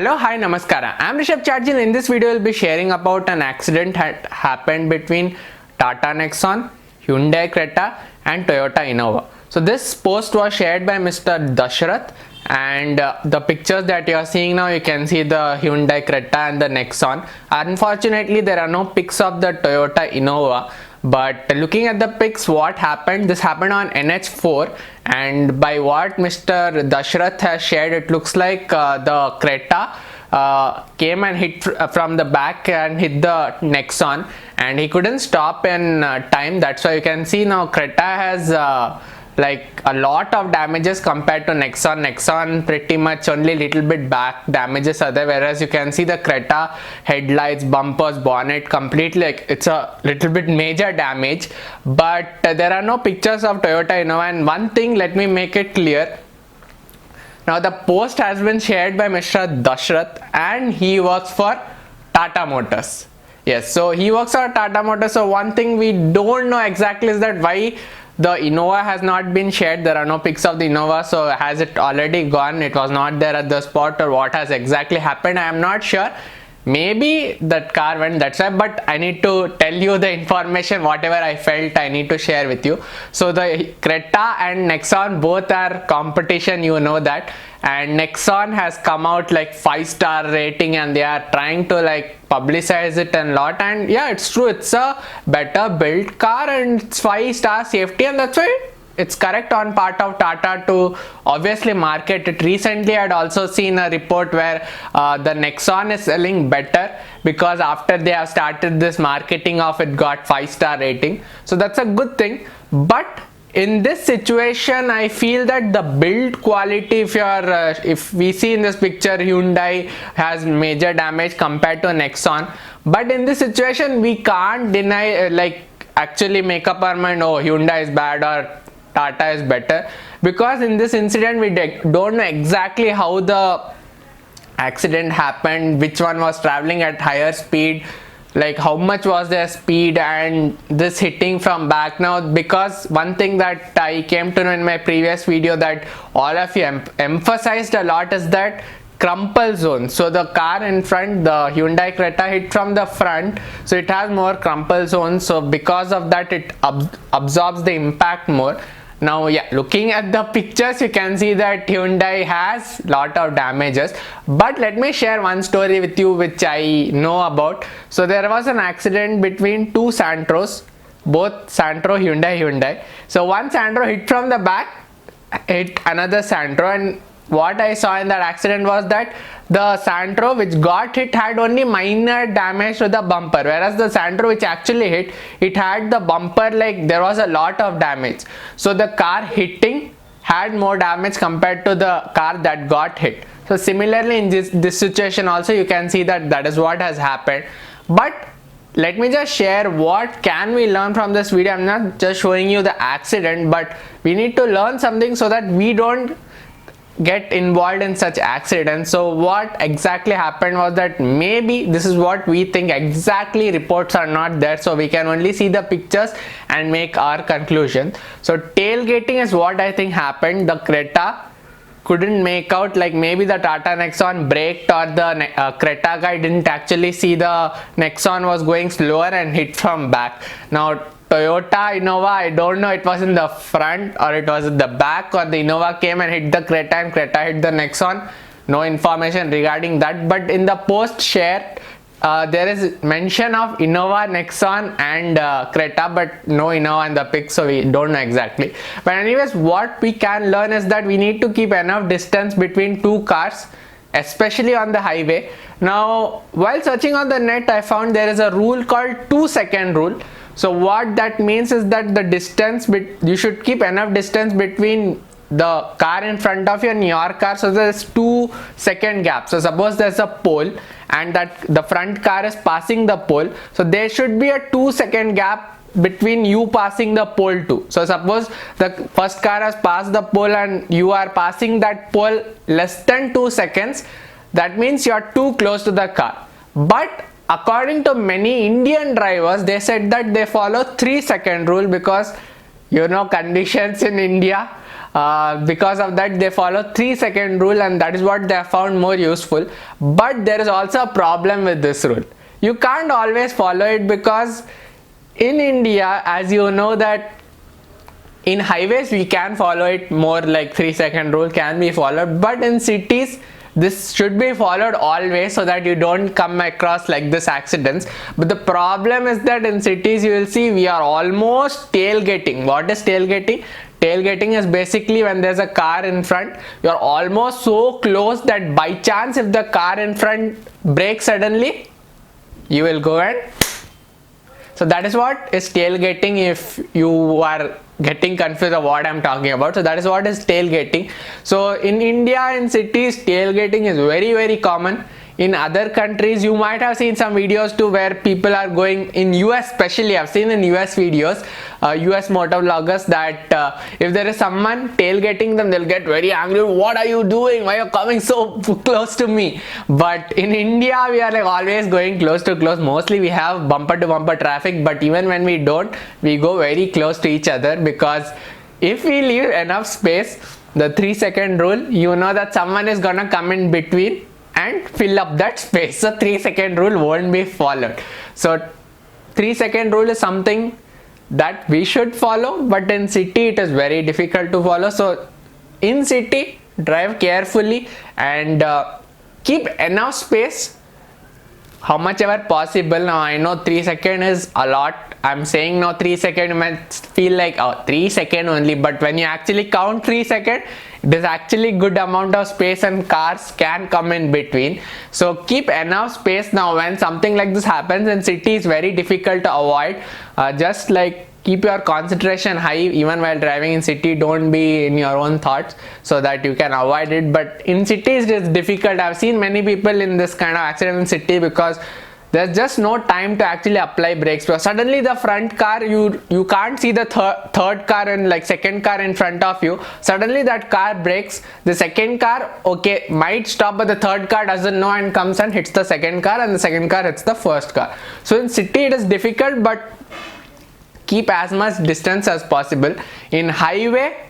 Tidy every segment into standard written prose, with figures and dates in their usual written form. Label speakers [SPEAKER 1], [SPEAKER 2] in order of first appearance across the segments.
[SPEAKER 1] Hello, hi, namaskara. I'm Rishabh Chatterjee, and in this video, I'll be sharing about an accident that happened between Tata Nexon, Hyundai Creta, and Toyota Innova. So this post was shared by Mr. Dashrath, and the pictures that you are seeing now, you can see the Hyundai Creta and the Nexon. Unfortunately, there are no pics of the Toyota Innova. But looking at the pics, what happened? This happened on NH4, and by what Mr. Dashrath has shared, it looks like the Creta came and hit from the back and hit the Nexon, and he couldn't stop in time. That's why you can see now Creta has like a lot of damages compared to Nexon. Nexon pretty much only little bit back damages are there, whereas you can see the Creta headlights, bumpers, bonnet completely, like it's a little bit major damage. But there are no pictures of Toyota Innova. And one thing, let me make it clear. Now the post has been shared by Mr. Dashrath, and he works for Tata Motors. Yes, so he works for Tata Motors. So one thing we don't know exactly is that why the Innova has not been shared. There are no pics of the Innova. So has it already gone? It was not there at the spot, or what has exactly happened? I am not sure. Maybe that car went, that's why, but I need to tell you the information, whatever I felt I need to share with you. So the Creta and Nexon both are competition, you know that, and Nexon has come out like 5-star rating, and they are trying to like publicize it a lot. And yeah, it's true, it's a better built car and it's 5-star safety, and that's why it's correct on part of Tata to obviously market it. Recently, I had also seen a report where the Nexon is selling better because after they have started this marketing of it, got 5-star rating. So that's a good thing. But in this situation, I feel that the build quality, if we see in this picture, Hyundai has major damage compared to Nexon. But in this situation, we can't deny, like actually make up our mind, oh, Hyundai is bad or Tata is better, because in this incident we don't know exactly how the accident happened, which one was traveling at higher speed, like how much was their speed, and this hitting from back. Now, because one thing that I came to know in my previous video that all of you emphasized a lot is that crumple zone. So the car in front, the Hyundai Creta, hit from the front, so it has more crumple zone. So because of that, it absorbs the impact more. Now, yeah, looking at the pictures, you can see that Hyundai has lot of damages. But let me share one story with you which I know about. So there was an accident between two Santros, both Santro, Hyundai. So one Santro hit from the back, hit another Santro, and what I saw in that accident was that the Santro which got hit had only minor damage to the bumper, whereas the Santro which actually hit, it had the bumper, like there was a lot of damage. So the car hitting had more damage compared to the car that got hit. So similarly in this situation also, you can see that that is what has happened. But let me just share what can we learn from this video. I'm not just showing you the accident, but we need to learn something so that we don't get involved in such accidents. So what exactly happened was that maybe this is what we think exactly, reports are not there, so we can only see the pictures and make our conclusion. So tailgating is what I think happened. The Creta couldn't make out, like maybe the Tata Nexon braked, or the Creta guy didn't actually see the Nexon was going slower and hit from back. Now Toyota Innova, I don't know, it was in the front or it was in the back, or the Innova came and hit the Creta and Creta hit the Nexon. No information regarding that. But in the post shared, there is mention of Innova, Nexon and Creta, but no Innova in the pic, so we don't know exactly. But anyways, what we can learn is that we need to keep enough distance between two cars, especially on the highway. Now, while searching on the net, I found there is a rule called 2-second rule. So what that means is that the distance, you should keep enough distance between the car in front of you and your car, so there's 2-second gap. So suppose there's a pole and that the front car is passing the pole, so there should be a 2-second gap between you passing the pole too. So suppose the first car has passed the pole and you are passing that pole less than 2 seconds, that means you are too close to the car. But according to many Indian drivers, they said that they follow 3-second rule because, you know, conditions in India, Because of that they follow 3-second rule, and that is what they have found more useful. But there is also a problem with this rule. You can't always follow it, because in India, as you know, that in highways we can follow it more, like 3-second rule can be followed, but in cities this should be followed always, so that you don't come across like this accidents. But the problem is that in cities you will see we are almost tailgating. What is tailgating? Tailgating is basically when there's a car in front, you're almost so close that by chance if the car in front brakes suddenly, you will go and... So that is what is tailgating, if you are getting confused of what I'm talking about. So that is what is tailgating. So in India, in cities, tailgating is very, very common. In other countries, you might have seen some videos too where people are going, in US especially, I've seen in US videos, US motor vloggers, that if there is someone tailgating them, they'll get very angry. What are you doing? Why are you coming so close to me? But in India, we are like always going close to close. Mostly we have bumper to bumper traffic, but even when we don't, we go very close to each other, because if we leave enough space, the 3-second rule, you know that someone is gonna come in between and fill up that space. So 3-second rule won't be followed. So 3-second rule is something that we should follow, but in city it is very difficult to follow. So in city, drive carefully and keep enough space, how much ever possible. Now I know 3-second is a lot. I'm saying now 3-second, you might feel like, oh, 3-second only, but when you actually count 3-second, it is actually good amount of space and cars can come in between. So keep enough space. Now when something like this happens in city, is very difficult to avoid. Just like keep your concentration high even while driving in city. Don't be in your own thoughts, so that you can avoid it. But in cities it is difficult. I've seen many people in this kind of accident in city, because there's just no time to actually apply brakes. So suddenly the front car, you can't see the third car and like second car in front of you. Suddenly that car brakes, the second car okay might stop, but the third car doesn't know and comes and hits the second car, and the second car hits the first car. So in city it is difficult, but keep as much distance as possible. In highway,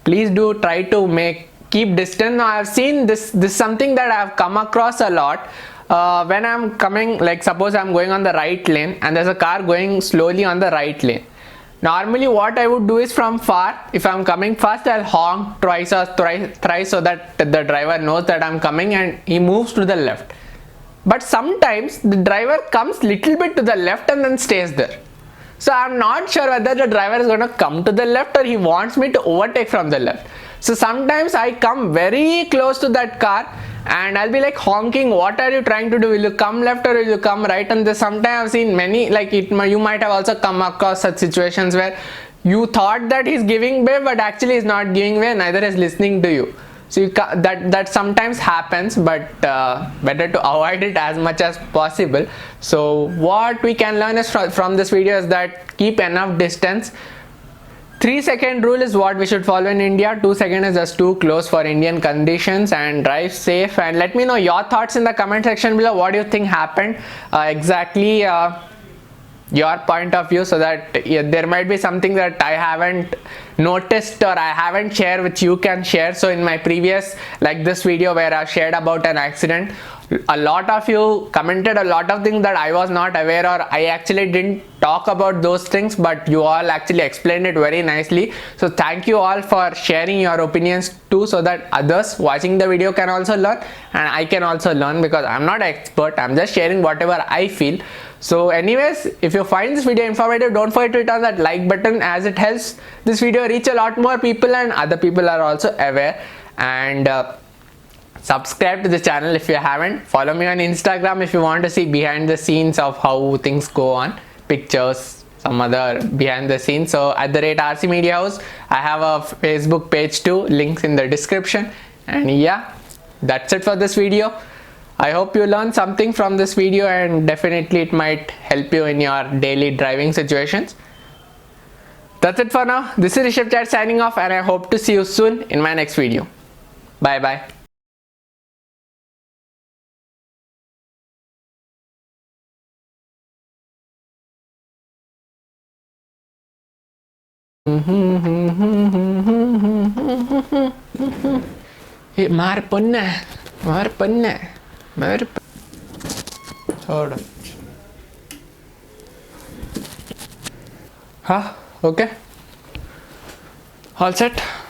[SPEAKER 1] please do try to keep distance. Now I've seen this something that I've come across a lot. When I'm coming, like suppose I'm going on the right lane and there's a car going slowly on the right lane. Normally what I would do is, from far, if I'm coming fast, I'll honk twice or thrice, so that the driver knows that I'm coming and he moves to the left. But sometimes the driver comes little bit to the left and then stays there. So I'm not sure whether the driver is going to come to the left or he wants me to overtake from the left. So sometimes I come very close to that car and I'll be like honking, what are you trying to do? Will you come left or will you come right? And sometimes I've seen many, like you might have also come across such situations where you thought that he's giving way, but actually he's not giving way, neither is listening to you. So that sometimes happens, but better to avoid it as much as possible. So what we can learn is from this video is that keep enough distance. 3-second rule is what we should follow in India. 2-second is just too close for Indian conditions, and drive safe. And let me know your thoughts in the comment section below. What do you think happened exactly? Your point of view, so that there might be something that I haven't noticed or I haven't shared which you can share. So in my previous, like this video where I shared about an accident, a lot of you commented a lot of things that I was not aware, or I actually didn't talk about those things, but you all actually explained it very nicely. So thank you all for sharing your opinions too, so that others watching the video can also learn and I can also learn, because I'm not an expert, I'm just sharing whatever I feel. So anyways, if you find this video informative, don't forget to hit on that like button, as it helps this video reach a lot more people and other people are also aware. And subscribe to the channel if you haven't. Follow me on Instagram if you want to see behind the scenes of how things go on, pictures, some other behind the scenes. So at the @rcmediahouse, I have a Facebook page too, links in the description. And yeah, that's it for this video. I hope you learned something from this video, and definitely it might help you in your daily driving situations. That's it for now. This is Rishabh signing off, and I hope to see you soon in my next video. Bye bye. मार पन्ना छोड़. हाँ, okay, all set.